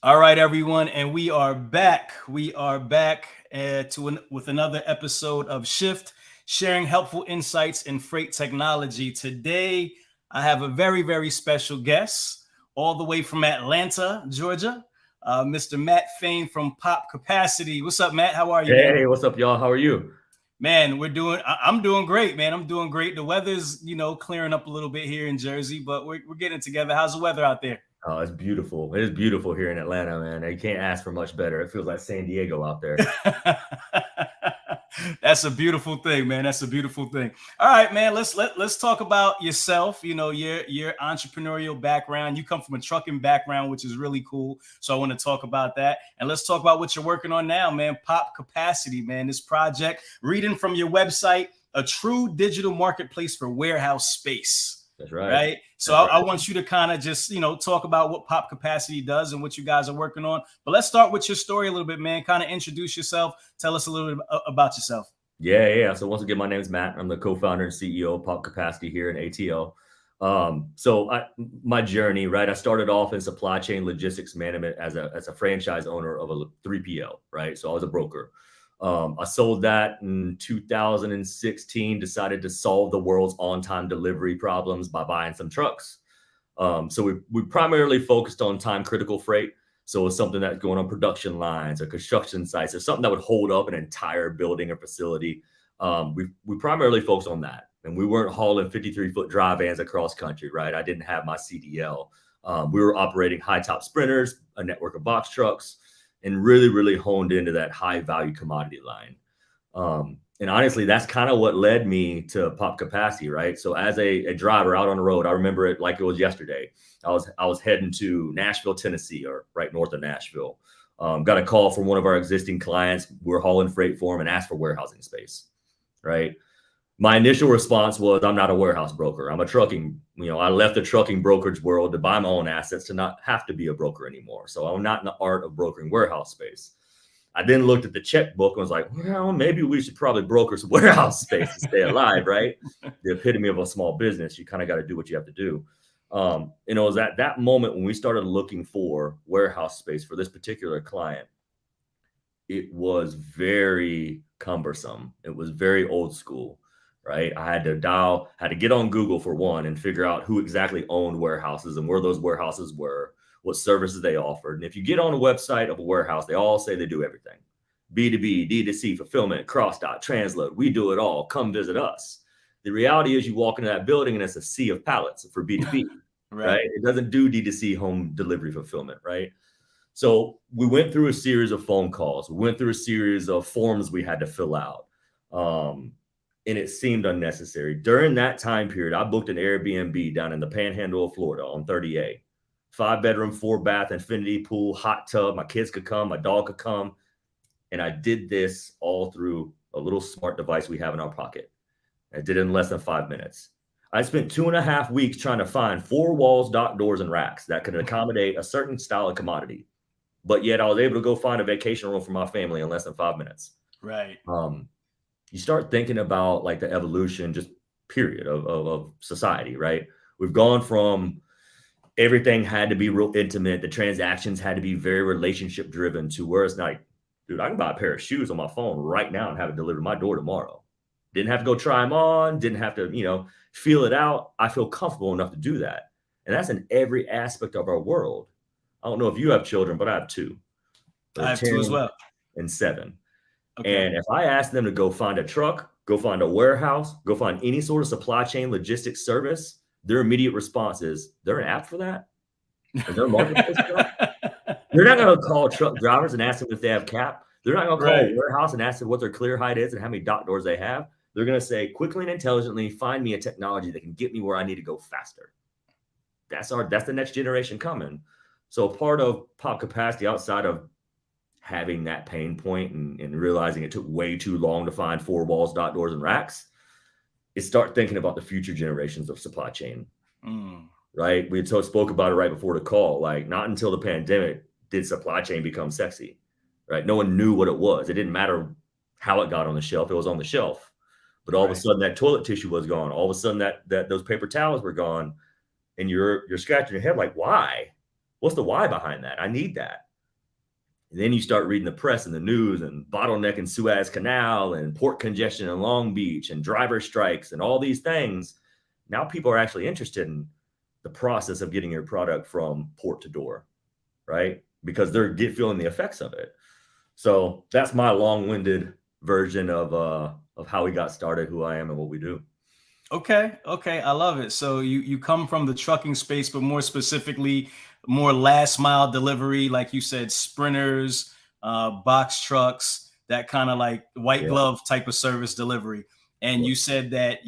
All right, everyone, and we are back. We are back with another episode of Shift, sharing helpful insights in freight technology. Today, I have a very, very special guest, all the way from Atlanta, Georgia, Mr. Matt Fain from Pop Capacity. What's up, Matt? How are you, man? Hey, what's up, y'all? How are you? Man, I'm doing great, man. I'm doing great. The weather's, clearing up a little bit here in Jersey, but we're getting together. How's the weather out there? Oh, it's beautiful. It is beautiful here in Atlanta, man. You can't ask for much better. It feels like San Diego out there. That's a beautiful thing, man. That's a beautiful thing. All right, man. Let's talk about yourself. Your entrepreneurial background. You come from a trucking background, which is really cool. So I want to talk about that, and let's talk about what you're working on now, man. Pop Capacity, man. This project, reading from your website, a true digital marketplace for warehouse space. That's right. Right. So I want you to kind of just, talk about what Pop Capacity does and what you guys are working on. But let's start with your story a little bit, man. Kind of introduce yourself. Tell us a little bit about yourself. Yeah. So once again, my name is Matt. I'm the co-founder and CEO of Pop Capacity here in ATL. My journey, right? I started off in supply chain logistics management as a franchise owner of a 3PL, right? So I was a broker. I sold that in 2016, decided to solve the world's on-time delivery problems by buying some trucks. So we primarily focused on time-critical freight. So it's something that's going on production lines or construction sites or something that would hold up an entire building or facility. We primarily focused on that. And we weren't hauling 53-foot dry vans across country, right? I didn't have my CDL. We were operating high-top sprinters, a network of box trucks, and really, really honed into that high value commodity line. And honestly, that's kind of what led me to Pop Capacity, right? So as a driver out on the road, I remember it like it was yesterday. I was heading to Nashville, Tennessee, or right north of Nashville. Got a call from one of our existing clients. We're hauling freight for him and asked for warehousing space, right? My initial response was, I'm not a warehouse broker. I'm a trucking, I left the trucking brokerage world to buy my own assets to not have to be a broker anymore. So I'm not in the art of brokering warehouse space. I then looked at the checkbook and was like, well, maybe we should probably broker some warehouse space to stay alive, right? The epitome of a small business. You kind of got to do what you have to do. It was at that moment when we started looking for warehouse space for this particular client. It was very cumbersome. It was very old school. Right. I had to get on Google for one and figure out who exactly owned warehouses and where those warehouses were, what services they offered. And if you get on a website of a warehouse, they all say they do everything. B2B, D2C, fulfillment, cross-dock, transload. We do it all. Come visit us. The reality is you walk into that building and it's a sea of pallets for B2B, right? It doesn't do D2C home delivery fulfillment, right? So we went through a series of phone calls. We went through a series of forms we had to fill out. And it seemed unnecessary. During that time period, I booked an Airbnb down in the Panhandle of Florida on 30A. 5-bedroom, 4-bath, infinity pool, hot tub. My kids could come, my dog could come. And I did this all through a little smart device we have in our pocket. I did it in less than 5 minutes. I spent 2.5 weeks trying to find 4 walls, dock doors, and racks that could accommodate a certain style of commodity. But yet I was able to go find a vacation room for my family in less than 5 minutes. Right. You start thinking about like the evolution, just period of society, right? We've gone from everything had to be real intimate. The transactions had to be very relationship driven to where it's like, dude, I can buy a pair of shoes on my phone right now and have it delivered to my door tomorrow. Didn't have to go try them on. Didn't have to, feel it out. I feel comfortable enough to do that. And that's in every aspect of our world. I don't know if you have children, but I have 2. I have 2 as well. And 7. Okay. And if I ask them to go find a truck, go find a warehouse, go find any sort of supply chain logistics service, their immediate response is, there an app for that? Is there a marketplace for that? They're not going to call truck drivers and ask them if they have cap. They're not going to call a warehouse and ask them what their clear height is and how many dock doors they have. They're going to say, quickly and intelligently, find me a technology that can get me where I need to go faster. That's the next generation coming. So part of Pop Capacity, outside of having that pain point and realizing it took way too long to find 4 walls, dock doors, and racks, is start thinking about the future generations of supply chain, right? We spoke about it right before the call. Like, not until the pandemic did supply chain become sexy, right? No one knew what it was. It didn't matter how it got on the shelf. It was on the shelf. But all of a sudden that toilet tissue was gone. All of a sudden that those paper towels were gone. And you're scratching your head like, why? What's the why behind that? I need that. And then you start reading the press and the news and bottleneck in Suez Canal and port congestion in Long Beach and driver strikes and all these things. Now people are actually interested in the process of getting your product from port to door, right? Because they're feeling the effects of it. So that's my long-winded version of how we got started, who I am, and what we do. Okay, I love it. So you come from the trucking space, but more specifically, more last mile delivery, like you said, sprinters, box trucks, that kind of like white glove type of service delivery. And you said that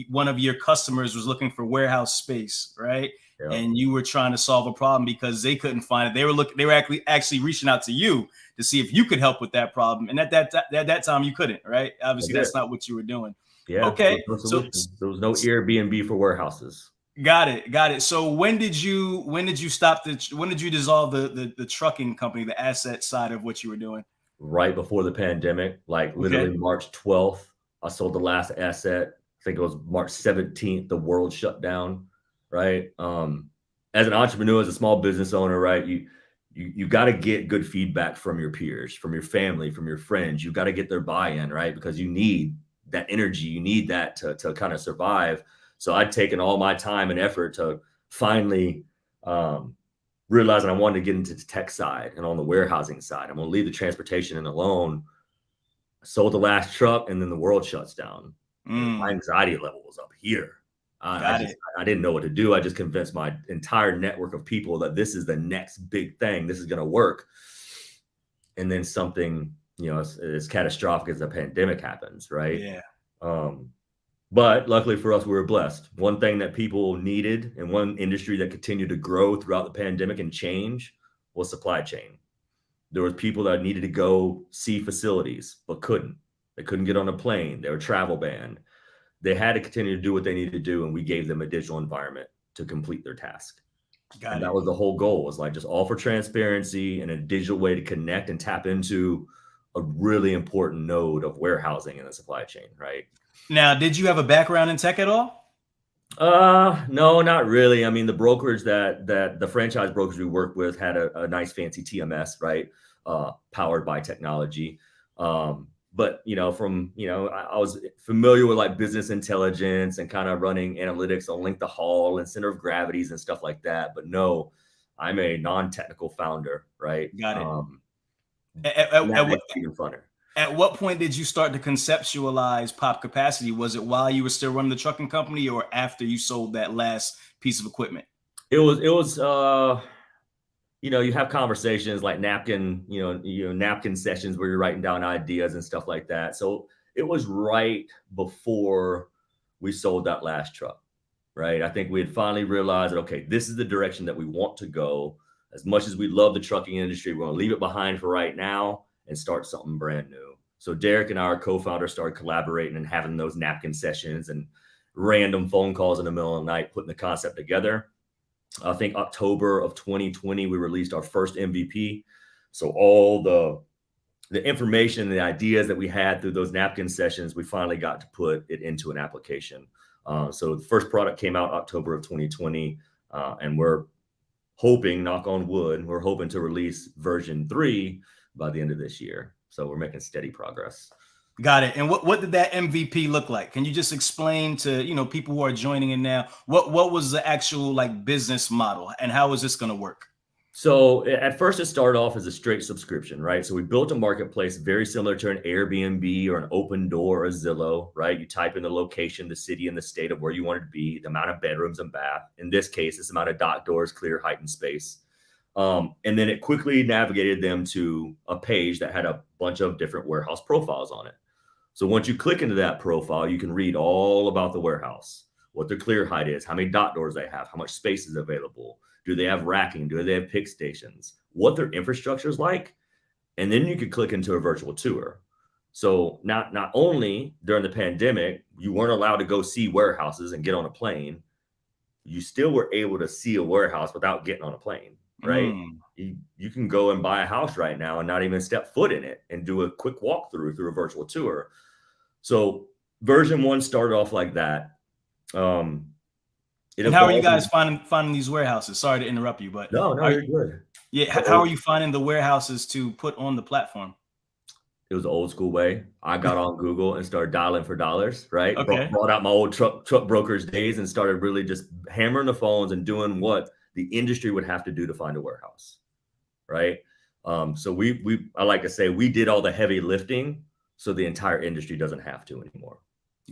one of your customers was looking for warehouse space, right? Yeah. And you were trying to solve a problem because they couldn't find it. They were actually reaching out to you to see if you could help with that problem. And at that time, you couldn't, right? Obviously, that's not what you were doing. Yeah. Okay. No solution. There was no Airbnb for warehouses. Got it. So when did you dissolve the trucking company, the asset side of what you were doing? Right before the pandemic, like literally March 12th, I sold the last asset. I think it was March 17th, the world shut down, right? As an entrepreneur, as a small business owner, right, you got to get good feedback from your peers, from your family, from your friends. You got to get their buy-in, right? Because you need that energy. You need that to kind of survive. So I'd taken all my time and effort to finally realizing I wanted to get into the tech side and on the warehousing side. I'm going to leave the transportation in alone. I sold the last truck, and then the world shuts down. My anxiety level was up here. I didn't know what to do. I just convinced my entire network of people that this is the next big thing. This is going to work. And then something, as catastrophic as a pandemic happens, right? Yeah. But luckily for us, we were blessed. One thing that people needed and one industry that continued to grow throughout the pandemic and change was supply chain. There was people that needed to go see facilities, but couldn't. They couldn't get on a plane. They were travel banned. They had to continue to do what they needed to do, and we gave them a digital environment to complete their task. That was the whole goal, was like just offer transparency and a digital way to connect and tap into a really important node of warehousing in the supply chain, right? Now, did you have a background in tech at all? No, not really. I mean, the brokerage the franchise brokers we work with had a nice fancy TMS, right? Powered by technology. But I was familiar with like business intelligence and kind of running analytics on length of haul and center of gravities and stuff like that. But no, I'm a non-technical founder, right? Got it. Even funner. At what point did you start to conceptualize Pop Capacity? Was it while you were still running the trucking company, or after you sold that last piece of equipment? It was you have conversations like napkin sessions where you're writing down ideas and stuff like that. So it was right before we sold that last truck, right? I think we had finally realized that, okay, this is the direction that we want to go. As much as we love the trucking industry, we're going to leave it behind for right now and start something brand new. So Derek and our co-founder started collaborating and having those napkin sessions and random phone calls in the middle of the night, putting the concept together. I think October of 2020, we released our first MVP. So all the information and the ideas that we had through those napkin sessions, we finally got to put it into an application. So the first product came out October of 2020, and we're hoping, knock on wood, we're hoping to release version 3 by the end of this year. So we're making steady progress. Got it. And what did that MVP look like? Can you just explain to people who are joining in now what was the actual like business model, and how is this going to work? So at first it started off as a straight subscription, right? So we built a marketplace very similar to an Airbnb or an Open Door or a Zillow, right? You type in the location, the city, and the state of where you want it to be, the amount of bedrooms and bath. In this case, it's the amount of dock doors, clear, height, and space. And then it quickly navigated them to a page that had a bunch of different warehouse profiles on it. So once you click into that profile, you can read all about the warehouse, what their clear height is, how many dock doors they have, how much space is available. Do they have racking? Do they have pick stations? What their infrastructure is like? And then you could click into a virtual tour. So not only during the pandemic, you weren't allowed to go see warehouses and get on a plane, you still were able to see a warehouse without getting on a plane, right? You can go and buy a house right now and not even step foot in it and do a quick walkthrough through a virtual tour. So version 1 started off like that. And how are you guys finding these warehouses? Sorry to interrupt you, but no, you're good. Yeah. How are you finding the warehouses to put on the platform? It was the old school way. I got on Google and started dialing for dollars, right? Okay. Brought out my old truck brokerage days and started really just hammering the phones and doing what the industry would have to do to find a warehouse, right? So I like to say we did all the heavy lifting, so the entire industry doesn't have to anymore.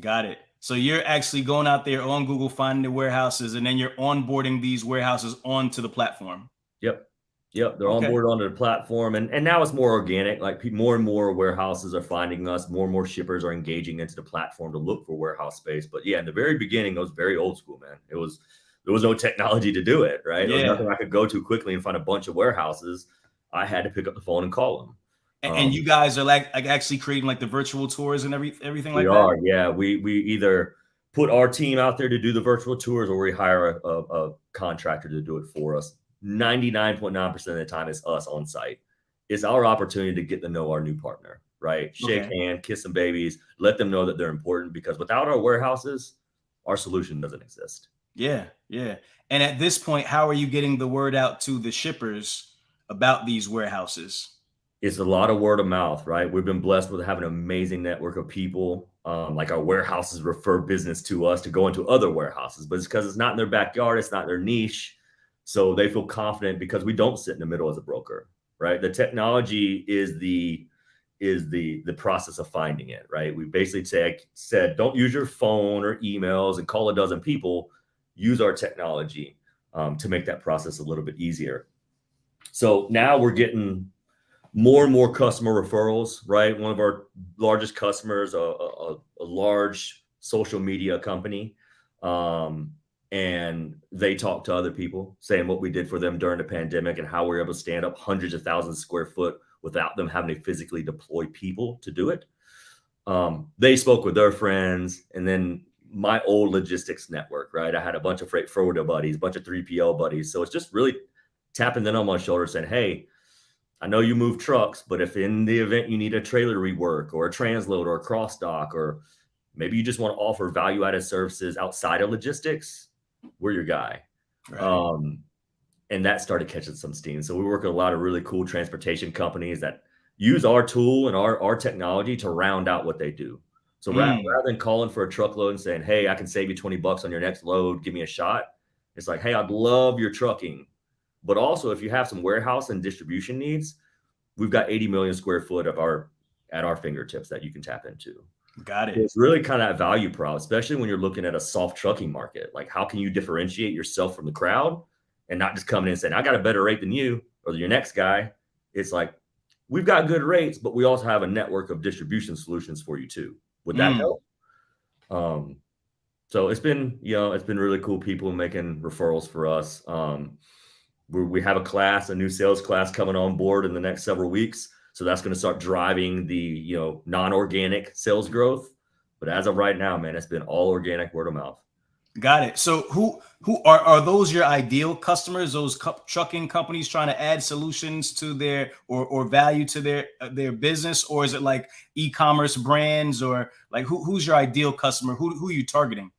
Got it. So you're actually going out there on Google, finding the warehouses, and then you're onboarding these warehouses onto the platform. Yep. Yep. They're on Okay. board onto the platform. And now it's more organic. Like more and more warehouses are finding us, more and more shippers are engaging into the platform to look for warehouse space. But yeah, in the very beginning, it was very old school, man. There was no technology to do it, right? There was Yeah. nothing I could go to quickly and find a bunch of warehouses. I had to pick up the phone and call them. And you guys are like actually creating like the virtual tours and everything We like that? are, yeah. We either put our team out there to do the virtual tours, or we hire a contractor to do it for us. 99.9% of the time, it's us on site. It's our opportunity to get to know our new partner, right? Shake hand, kiss some babies, let them know that they're important, because without our warehouses, our solution doesn't exist. Yeah, yeah. And at this point, how are you getting the word out to the shippers about these warehouses? It's a lot of word of mouth, right? We've been blessed with having an amazing network of people. Like our warehouses refer business to us to go into other warehouses, but it's because it's not in their backyard, it's not their niche. So they feel confident because we don't sit in the middle as a broker, right? The technology is the process of finding it, right? We basically said, don't use your phone or emails and call a dozen people. Use our technology to make that process a little bit easier. So now we're getting more and more customer referrals, right? One of our largest customers, a large social media company, and they talk to other people saying what we did for them during the pandemic and how we were able to stand up hundreds of thousands of square foot without them having to physically deploy people to do it. They spoke with their friends, and then my old logistics network, right? I had a bunch of freight forwarder buddies, a bunch of 3PL buddies. So it's just really tapping them on my shoulder saying, hey, I know you move trucks, but if in the event you need a trailer rework or a transload or a cross dock, or maybe you just want to offer value-added services outside of logistics, we're your guy. Right. And that started catching some steam. So we work with a lot of really cool transportation companies that use our tool and our technology to round out what they do. So rather than calling for a truckload and saying, hey, I can save you $20 on your next load, give me a shot. It's like, hey, I'd love your trucking. But also, if you have some warehouse and distribution needs, we've got 80 million square foot at our fingertips that you can tap into. Got it. It's really kind of that value prop, especially when you're looking at a soft trucking market. Like, how can you differentiate yourself from the crowd and not just coming in and saying, I got a better rate than you or your next guy? It's like, we've got good rates, but we also have a network of distribution solutions for you too. Would that help? So it's been really cool. People making referrals for us. We have a new sales class coming on board in the next several weeks. So that's going to start driving the, non-organic sales growth. But as of right now, man, it's been all organic, word of mouth. Got it. So who are those your ideal customers? Those trucking companies trying to add solutions to their or value to their business, or is it like e-commerce brands, or like who's your ideal customer? Who are you targeting?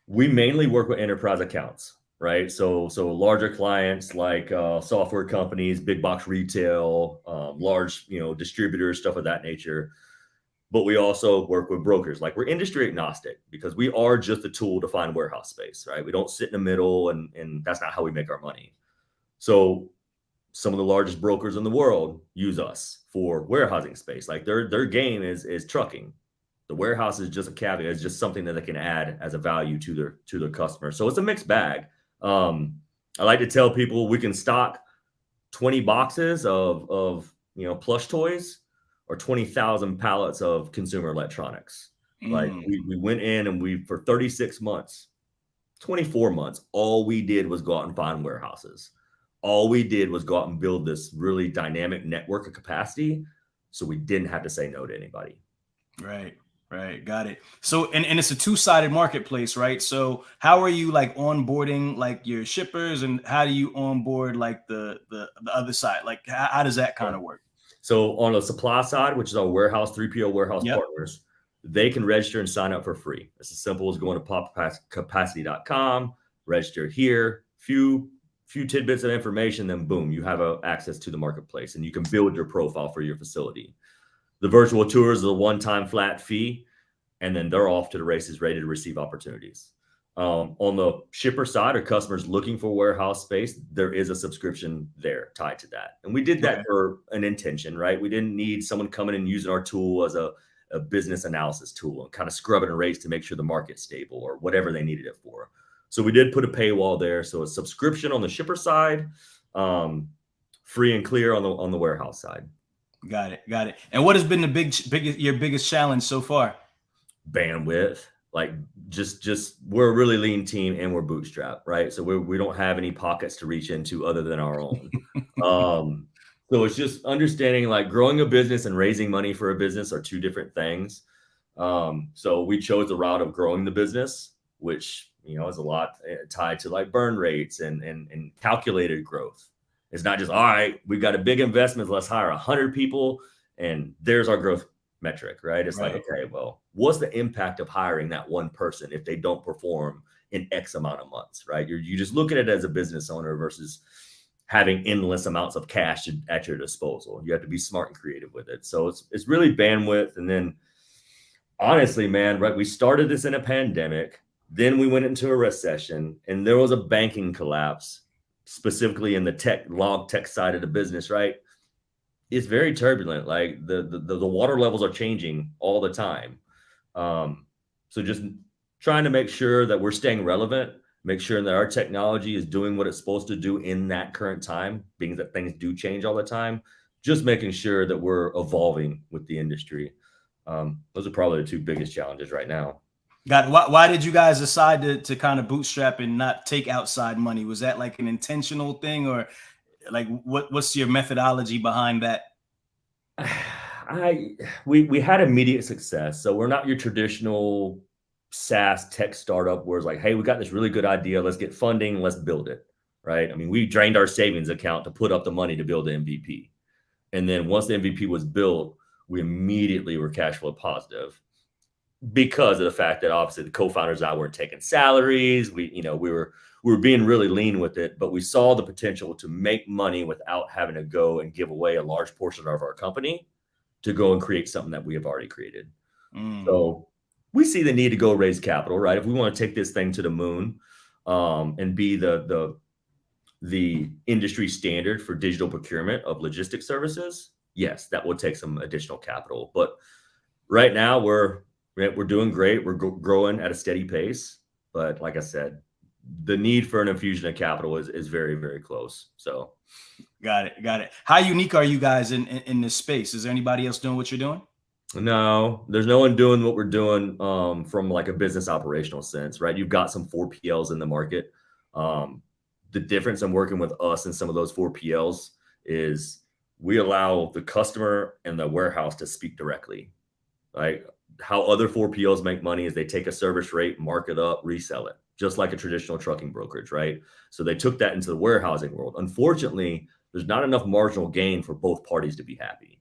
We mainly work with enterprise accounts, right? So larger clients like software companies, big box retail, large distributors, stuff of that nature. But we also work with brokers. Like, we're industry agnostic because we are just a tool to find warehouse space, right? We don't sit in the middle, and that's not how we make our money. So some of the largest brokers in the world use us for warehousing space. Like, their game is trucking. The warehouse is just a caveat. It's just something that they can add as a value to their customers. So it's a mixed bag. I like to tell people we can stock 20 boxes of plush toys or 20,000 pallets of consumer electronics. Like, we went in and for 36 months, 24 months, all we did was go out and find warehouses. All we did was go out and build this really dynamic network of capacity, so we didn't have to say no to anybody. Right. Got it. So, and it's a two-sided marketplace, right? So how are you like onboarding like your shippers, and how do you onboard like the other side? Like, how does that kind of work? So on the supply side, which is our 3PL warehouse partners, they can register and sign up for free. It's as simple as going to POPCAPACITY.com, register here. Few few tidbits of information, then boom, you have access to the marketplace and you can build your profile for your facility. The virtual tours is a one-time flat fee, and then they're off to the races, ready to receive opportunities. On the shipper side or customers looking for warehouse space, there is a subscription there tied to that. And we did that for an intention, right? We didn't need someone coming and using our tool as a business analysis tool and kind of scrubbing a race to make sure the market's stable or whatever they needed it for. So we did put a paywall there. So a subscription on the shipper side, free and clear on the warehouse side. Got it. And what has been your biggest challenge so far? Bandwidth. Like just we're a really lean team and we're bootstrapped, right? So we don't have any pockets to reach into other than our own. So it's just understanding like growing a business and raising money for a business are two different things. So we chose the route of growing the business, which, you know, is a lot tied to like burn rates and calculated growth. It's not just, all right, we've got a big investment, let's hire 100 people and there's our growth metric, right? It's like, okay, well, what's the impact of hiring that one person if they don't perform in X amount of months, right? You just look at it as a business owner versus having endless amounts of cash at your disposal. You have to be smart and creative with it. So it's really bandwidth. And then honestly, man, right, we started this in a pandemic, then we went into a recession and there was a banking collapse, specifically in the log tech side of the business, right? It's very turbulent. Like the water levels are changing all the time. So just trying to make sure that we're staying relevant, make sure that our technology is doing what it's supposed to do in that current time, being that things do change all the time, just making sure that we're evolving with the industry. Those are probably the two biggest challenges right now. Got it. Why did you guys decide to kind of bootstrap and not take outside money? Was that like an intentional thing, or like what's your methodology behind that? We had immediate success. So we're not your traditional SaaS tech startup where it's like, hey, we got this really good idea. Let's get funding. Let's build it. Right. I mean, we drained our savings account to put up the money to build the MVP. And then once the MVP was built, we immediately were cash flow positive because of the fact that obviously the co-founders and I weren't taking salaries. We were being really lean with it, but we saw the potential to make money without having to go and give away a large portion of our company to go and create something that we have already created. So we see the need to go raise capital, right? If we want to take this thing to the moon and be the industry standard for digital procurement of logistics services, yes, that will take some additional capital. But right now we're doing great. We're growing at a steady pace. But like I said, the need for an infusion of capital is very, very close. So got it. How unique are you guys in this space? Is there anybody else doing what you're doing? No, there's no one doing what we're doing from like a business operational sense, right? You've got some 4PLs in the market. The difference in working with us and some of those 4PLs is we allow the customer and the warehouse to speak directly. Like how other 4PLs make money is they take a service rate, mark it up, resell it, just like a traditional trucking brokerage, right? So they took that into the warehousing world. Unfortunately, there's not enough marginal gain for both parties to be happy,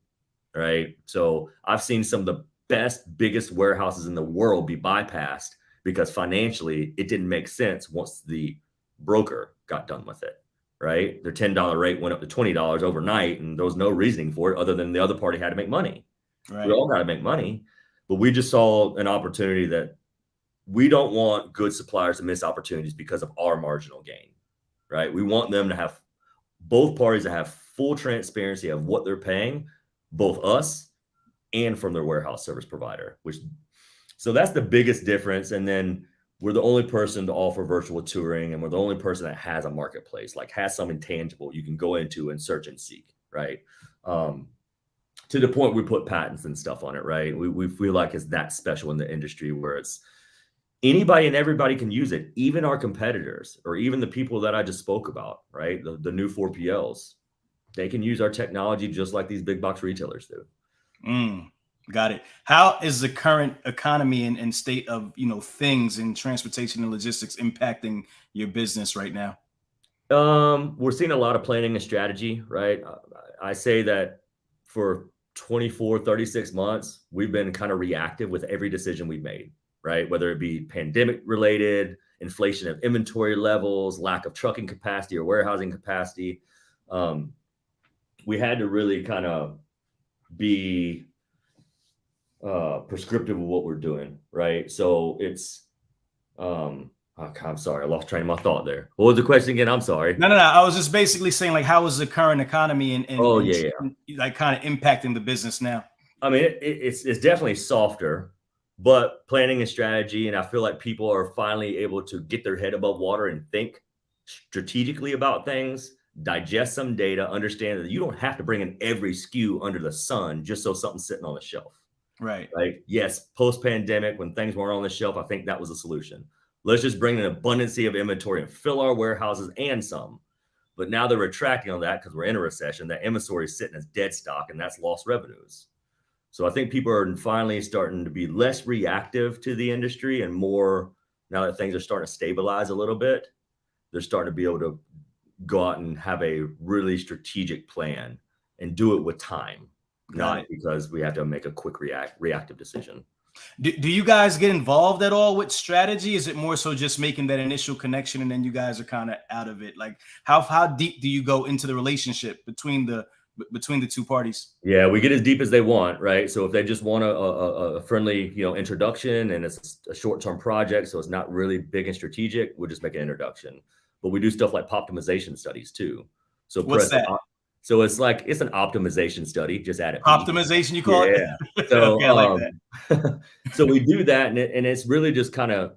right? So I've seen some of the best, biggest warehouses in the world be bypassed because financially it didn't make sense once the broker got done with it, right? Their $10 rate went up to $20 overnight and there was no reasoning for it other than the other party had to make money. Right. We all got to make money, but we just saw an opportunity that we don't want good suppliers to miss opportunities because of our marginal gain, right? We want them to have both parties to have full transparency of what they're paying, both us and from their warehouse service provider, so that's the biggest difference. And then we're the only person to offer virtual touring, and we're the only person that has a marketplace, like has something tangible you can go into and search and seek, right? To the point we put patents and stuff on it, right? We feel like it's that special in the industry where it's anybody and everybody can use it, even our competitors or even the people that I just spoke about, right? The new 4PLs, they can use our technology just like these big box retailers do. Got it. How is the current economy and state of, things in transportation and logistics impacting your business right now? We're seeing a lot of planning and strategy, right? I say that for 24, 36 months, we've been kind of reactive with every decision we've made, right? Whether it be pandemic related, inflation of inventory levels, lack of trucking capacity or warehousing capacity. We had to really kind of be prescriptive of what we're doing, right? So it's, I'm sorry, I lost train of my thought there. What was the question again? I'm sorry. No. I was just basically saying, like, how is the current economy and like kind of impacting the business now? I mean, it's definitely softer, but planning and strategy, and I feel like people are finally able to get their head above water and think strategically about things, digest some data, understand that you don't have to bring in every SKU under the sun just so something's sitting on the shelf. Right. Yes, post-pandemic, when things weren't on the shelf, I think that was a solution. Let's just bring an abundance of inventory and fill our warehouses and some. But now they're retracting on that because we're in a recession. That inventory is sitting as dead stock, and that's lost revenues. So I think people are finally starting to be less reactive to the industry and more, now that things are starting to stabilize a little bit, they're starting to be able to go out and have a really strategic plan and do it with time, not because we have to make a quick reactive decision. Do you guys get involved at all with strategy? Is it more so just making that initial connection and then you guys are kind of out of it? Like how deep do you go into the relationship between the two parties? Yeah, we get as deep as they want, right? So if they just want a friendly, introduction and it's a short-term project, so it's not really big and strategic, we'll just make an introduction. But we do stuff like POPCAPACITY studies too. So what's that? So it's an optimization study, just add it. Optimization, you call it? Yeah. So, okay, I like that. So we do that, and it's really just kind of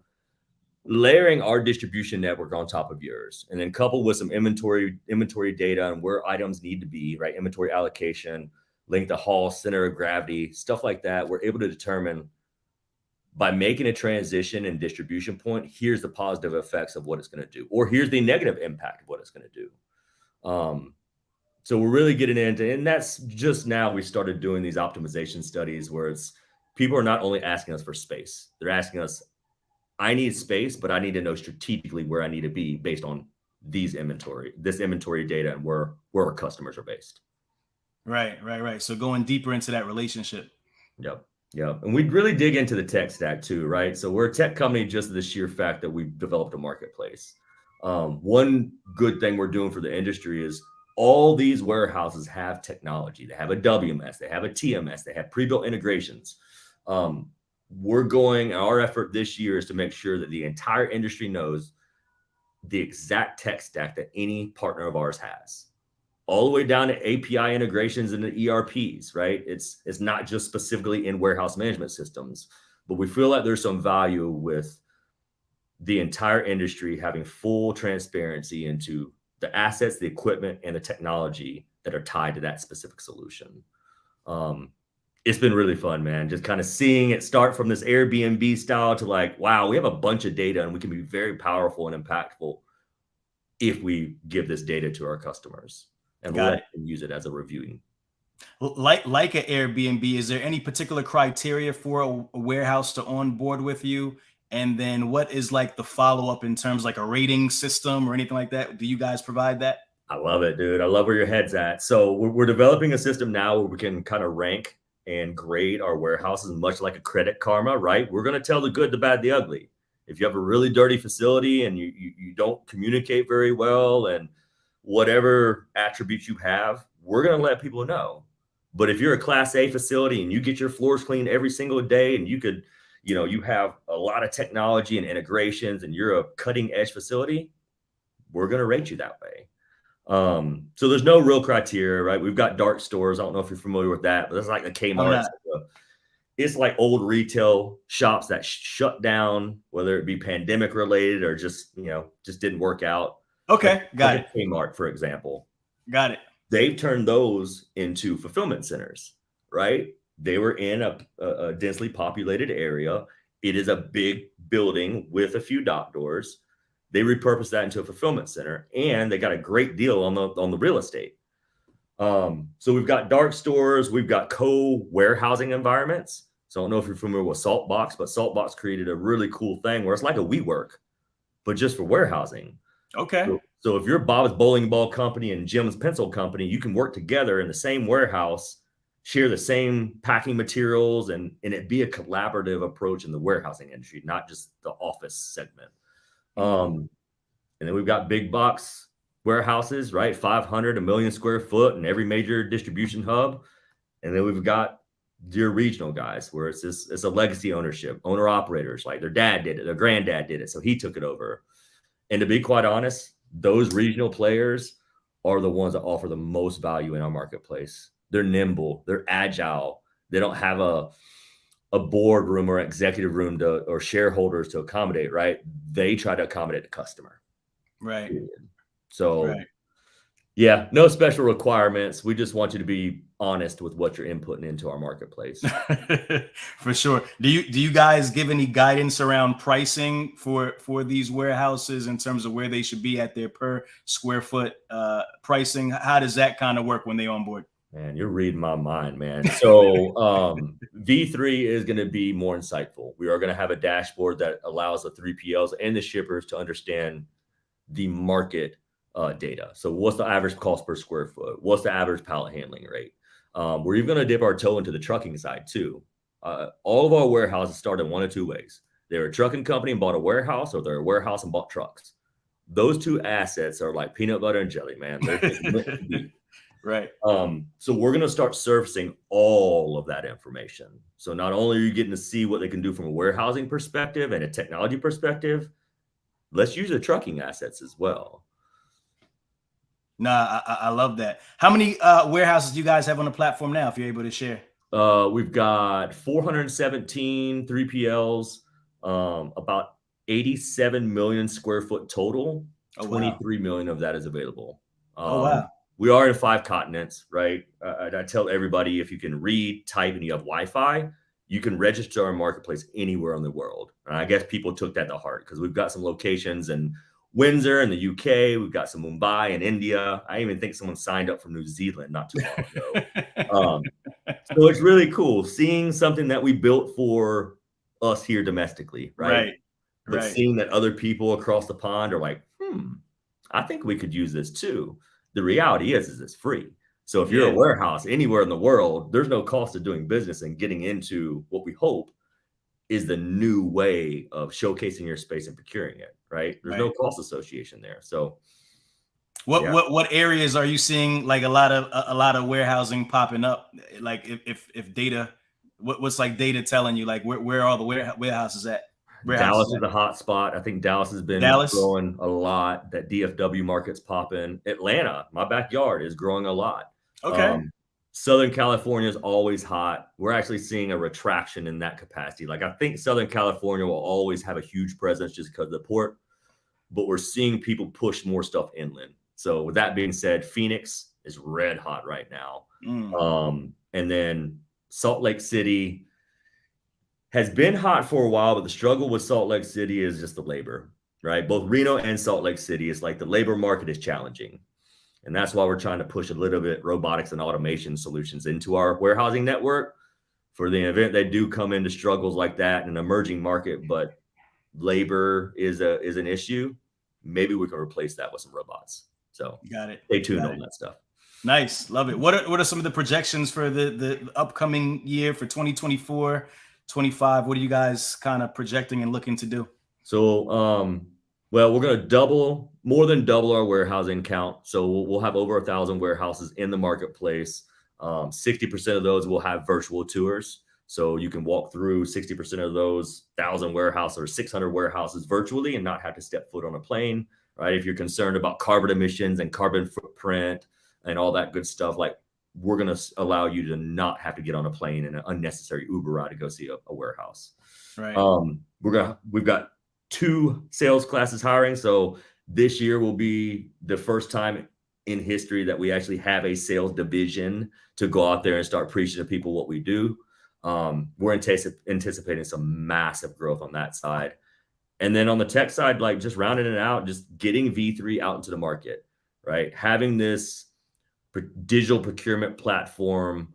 layering our distribution network on top of yours, and then coupled with some inventory data and where items need to be, right? Inventory allocation, length of haul, center of gravity, stuff like that. We're able to determine by making a transition and distribution point, here's the positive effects of what it's going to do, or here's the negative impact of what it's going to do. So we're really getting into, and that's just now we started doing these optimization studies where it's people are not only asking us for space, they're asking us, I need space, but I need to know strategically where I need to be based on this inventory data and where our customers are based. Right. So going deeper into that relationship. Yep. And we really dig into the tech stack too, right? So we're a tech company just the sheer fact that we've developed a marketplace. One good thing we're doing for the industry is all these warehouses have technology. They have a WMS, they have a TMS, they have pre-built integrations. Our effort this year is to make sure that the entire industry knows the exact tech stack that any partner of ours has, all the way down to API integrations into ERPs, right? It's not just specifically in warehouse management systems, but we feel like there's some value with the entire industry having full transparency into the assets, the equipment, and the technology that are tied to that specific solution. It's been really fun, man. Just kind of seeing it start from this Airbnb style to like, wow, we have a bunch of data and we can be very powerful and impactful if we give this data to our customers and let them use it as a reviewing. Like an Airbnb, is there any particular criteria for a warehouse to onboard with you? And then what is like the follow-up in terms like a rating system or anything like that? Do you guys provide that? I love it, dude. I love where your head's at. So we're developing a system now where we can kind of rank and grade our warehouses much like a Credit Karma, right? We're going to tell the good, the bad, the ugly. If you have a really dirty facility and you don't communicate very well and whatever attributes you have, we're going to let people know. But if you're a Class A facility and you get your floors cleaned every single day and you could, you have a lot of technology and integrations and you're a cutting edge facility, we're going to rate you that way. So there's no real criteria, right? We've got dark stores. I don't know if you're familiar with that, but that's like the Kmart. It's like old retail shops that shut down, whether it be pandemic related or just didn't work out. Okay. Got it. Kmart, for example. Got it. They've turned those into fulfillment centers, right? They were in a densely populated area. It is a big building with a few dock doors. They repurposed that into a fulfillment center, and they got a great deal on the real estate. So we've got dark stores, we've got co-warehousing environments. So I don't know if you're familiar with Saltbox, but Saltbox created a really cool thing where it's like a WeWork, but just for warehousing. Okay. So if you're Bob's Bowling Ball Company and Jim's Pencil Company, you can work together in the same warehouse, share the same packing materials, and it be a collaborative approach in the warehousing industry, not just the office segment. And then we've got big box warehouses, right? 500, 1,000,000 square foot in every major distribution hub. And then we've got your regional guys where it's a legacy ownership, owner operators, like their dad did it, their granddad did it, so he took it over. And to be quite honest, those regional players are the ones that offer the most value in our marketplace. They're nimble, they're agile, they don't have a boardroom or executive room or shareholders to accommodate, right? They try to accommodate the customer. Right. So yeah, no special requirements. We just want you to be honest with what you're inputting into our marketplace. For sure. Do you guys give any guidance around pricing for these warehouses in terms of where they should be at their per square foot pricing? How does that kind of work when they onboard? Man, you're reading my mind, man. So V3 is going to be more insightful. We are going to have a dashboard that allows the 3PLs and the shippers to understand the market data. So what's the average cost per square foot? What's the average pallet handling rate? We're even going to dip our toe into the trucking side too. All of our warehouses start in one of two ways. They're a trucking company and bought a warehouse, or they're a warehouse and bought trucks. Those two assets are like peanut butter and jelly, man. They're right. So we're going to start surfacing all of that information. So not only are you getting to see what they can do from a warehousing perspective and a technology perspective, let's use the trucking assets as well. Nah, I love that. How many warehouses do you guys have on the platform now, if you're able to share? We've got 417 3PLs, about 87 million square foot total. 23 million of that is available. Oh, wow. We are in 5 continents, right? I tell everybody, if you can read, type, and you have Wi-Fi, you can register our marketplace anywhere in the world. And I guess people took that to heart because we've got some locations in Windsor in the UK. We've got some Mumbai in India. I even think someone signed up from New Zealand not too long ago. So it's really cool seeing something that we built for us here domestically, right? But seeing that other people across the pond are like, I think we could use this too. The reality is it's free. So if you're a warehouse anywhere in the world, there's no cost of doing business, and getting into what we hope is the new way of showcasing your space and procuring it, right? There's no cost association there. So what areas are you seeing like a lot of warehousing popping up? Like if data, what's like data telling you like where are all the warehouses at? Dallas is the hot spot. I think Dallas has been growing a lot. That DFW market's popping. Atlanta, my backyard, is growing a lot. Okay. Southern California is always hot. We're actually seeing a retraction in that capacity. Like I think Southern California will always have a huge presence just because of the port, but we're seeing people push more stuff inland. So with that being said, Phoenix is red hot right now. And then Salt Lake City has been hot for a while, but the struggle with Salt Lake City is just the labor, right? Both Reno and Salt Lake City, it's like the labor market is challenging. And that's why we're trying to push a little bit robotics and automation solutions into our warehousing network for the event they do come into struggles like that in an emerging market, but labor is an issue. Maybe we can replace that with some robots. So got it. Stay tuned on that stuff. Nice. Love it. What are some of the projections for the upcoming year for 2024, 25? What are you guys kind of projecting and looking to do? So, well, we're going to more than double our warehousing count. So we'll have over 1,000 warehouses in the marketplace. 60% of those will have virtual tours. So you can walk through 60% of those 1,000 warehouses or 600 warehouses virtually and not have to step foot on a plane, right? If you're concerned about carbon emissions and carbon footprint and all that good stuff, like we're going to allow you to not have to get on a plane and an unnecessary Uber ride to go see a warehouse. Right. We've got 2 sales classes hiring. So this year will be the first time in history that we actually have a sales division to go out there and start preaching to people what we do. We're anticipating some massive growth on that side. And then on the tech side, like just rounding it out, just getting V3 out into the market, right? Having this digital procurement platform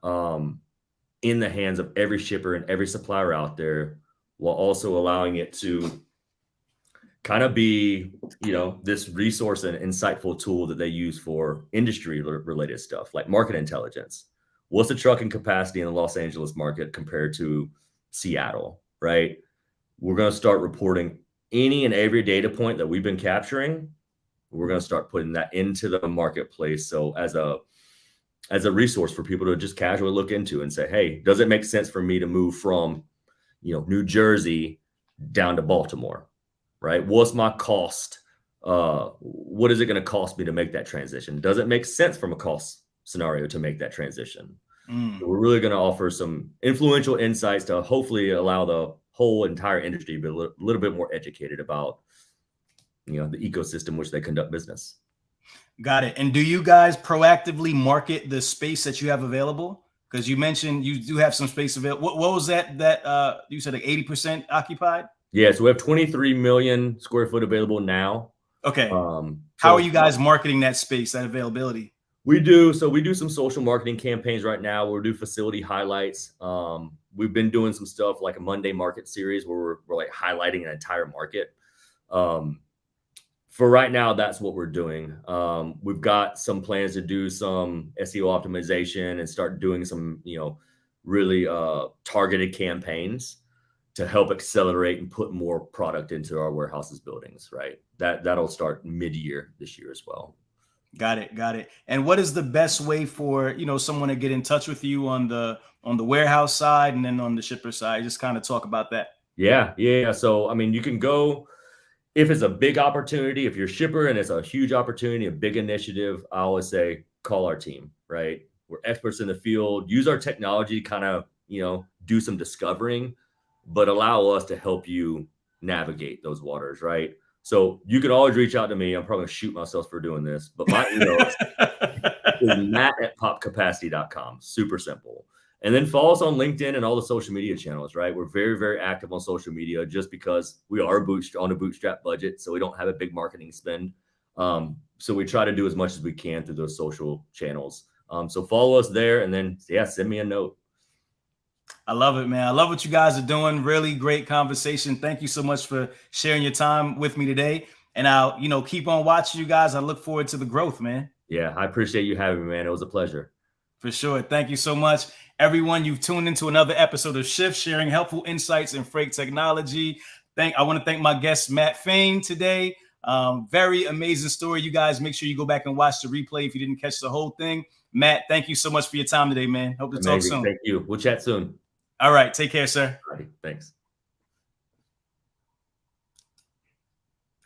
in the hands of every shipper and every supplier out there, while also allowing it to kind of be, this resource and insightful tool that they use for industry related stuff like market intelligence. What's the trucking capacity in the Los Angeles market compared to Seattle, right? We're going to start reporting any and every data point that we've been capturing, we're going to start putting that into the marketplace. So as a resource for people to just casually look into and say, hey, does it make sense for me to move from, New Jersey down to Baltimore, right? What's my cost? What is it going to cost me to make that transition? Does it make sense from a cost scenario to make that transition? So we're really going to offer some influential insights to hopefully allow the whole entire industry to be a little bit more educated about, the ecosystem which they conduct business. Got it. And do you guys proactively market the space that you have available? Because you mentioned you do have some space available. What was that you said like 80% occupied? Yeah, so we have 23 million square foot available now. Okay. So how are you guys marketing that space, that availability? We do some social marketing campaigns right now. We'll do facility highlights. We've been doing some stuff like a Monday market series where we're like highlighting an entire market. For right now, that's what we're doing. We've got some plans to do some SEO optimization and start doing some, really targeted campaigns to help accelerate and put more product into our warehouses buildings, right? That'll start mid-year this year as well. Got it. And what is the best way for, someone to get in touch with you on the warehouse side and then on the shipper side? Just kind of talk about that. Yeah. So, you can go, if it's a big opportunity, if you're a shipper and it's a huge opportunity, a big initiative, I always say, call our team, right? We're experts in the field, use our technology to kind of, do some discovering, but allow us to help you navigate those waters, right? So you can always reach out to me. I'm probably gonna shoot myself for doing this, but my email is matt@popcapacity.com. Super simple. And then follow us on LinkedIn and all the social media channels, right? We're very, very active on social media just because we are on a bootstrap budget. So we don't have a big marketing spend. So we try to do as much as we can through those social channels. So follow us there and then, send me a note. I love it, man. I love what you guys are doing. Really great conversation. Thank you so much for sharing your time with me today. And I'll, keep on watching you guys. I look forward to the growth, man. Yeah, I appreciate you having me, man. It was a pleasure. For sure. Thank you so much. Everyone, you've tuned into another episode of Shift, sharing helpful insights in freight technology. I want to thank my guest, Matt Fain, today. Very amazing story. You guys, make sure you go back and watch the replay if you didn't catch the whole thing. Matt, thank you so much for your time today, man. Hope to talk soon. Thank you. We'll chat soon. All right. Take care, sir. All right. Thanks.